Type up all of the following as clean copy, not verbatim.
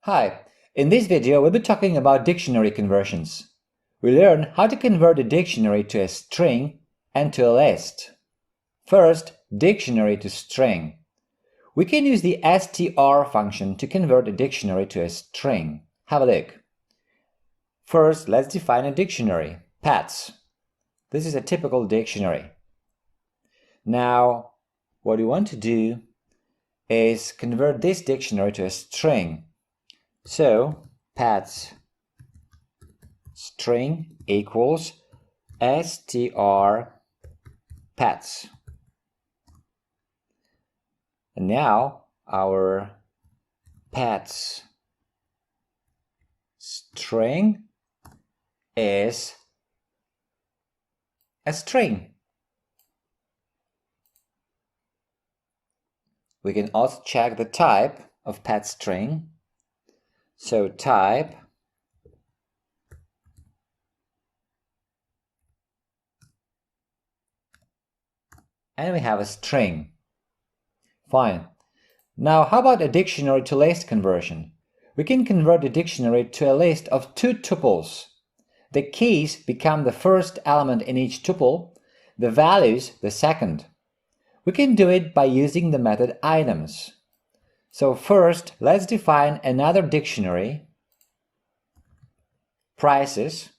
Hi, in this video we'll be talking about dictionary conversions. We'll learn how to convert a dictionary to a string and to a list. First, dictionary to string. We can use the str function to convert a dictionary to a string. Have a look. First, let's define a dictionary, pets. This is a typical dictionary. Now, what we want to do is convert this dictionary to a string. So, pets string equals str pets. And now our pets string is a string. We can also check the type of pet string. So type and we have a string. Fine. Now how about a dictionary to list conversion? We can convert a dictionary to a list of two tuples. The keys become the first element in each tuple, the values the second. We can do it by using the method items. So first, let's define another dictionary, prices.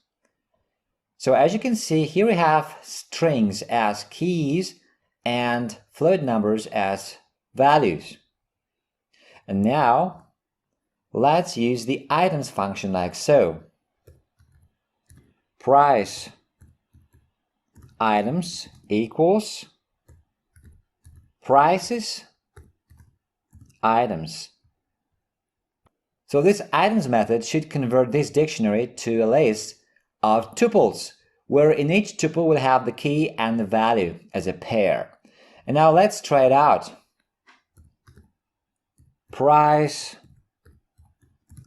So as you can see, here we have strings as keys and float numbers as values. And now, let's use the items function like so. Price items equals prices items. So this items method should convert this dictionary to a list of tuples, where in each tuple we'll have the key and the value as a pair. And now let's try it out. Price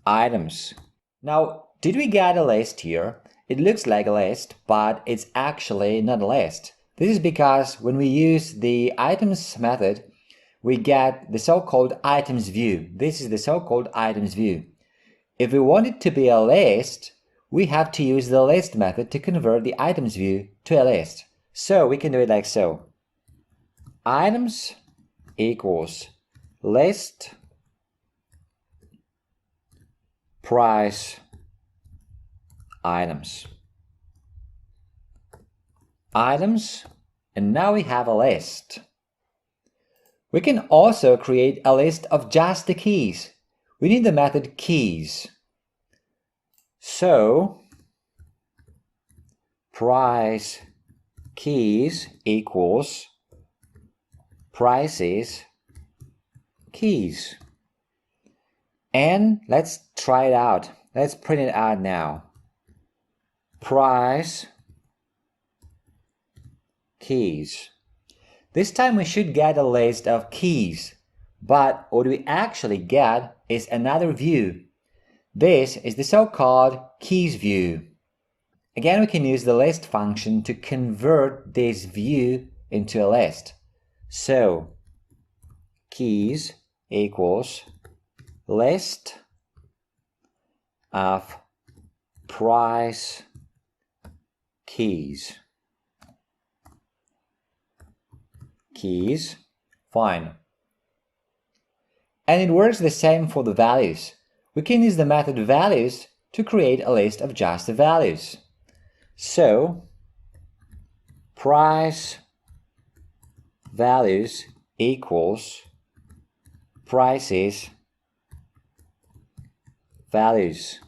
items. Now, did we get a list here? It looks like a list, but it's actually not a list. This is because when we use the items method, we get the so-called items view. This is the so-called items view. If we want it to be a list, we have to use the list method to convert the items view to a list. So we can do it like so. Items equals list price items. Items, and now we have a list. We can also create a list of just the keys. We need the method keys. So, price keys equals prices keys. And let's try it out. Let's print it out now. Price keys. This time we should get a list of keys, but what we actually get is another view. This is the so-called keys view. Again, we can use the list function to convert this view into a list. So, keys equals list of price keys. Keys, fine. And it works the same for the values. We can use the method values to create a list of just the values. So, price values equals prices values.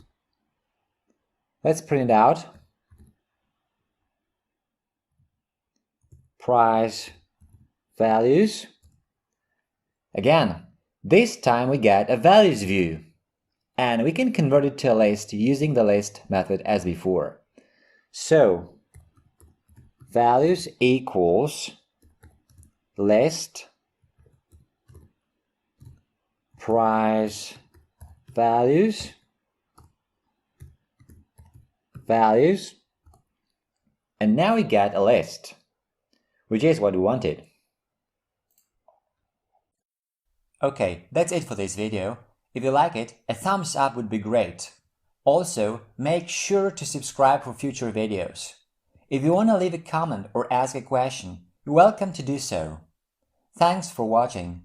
Let's print it out. Price values. Again, this time we get a values view, and we can convert it to a list using the list method as before. So, values equals list price values values, and now we get a list, which is what we wanted. Okay, that's it for this video. If you like it, a thumbs up would be great. Also, make sure to subscribe for future videos. If you want to leave a comment or ask a question, you're welcome to do so. Thanks for watching.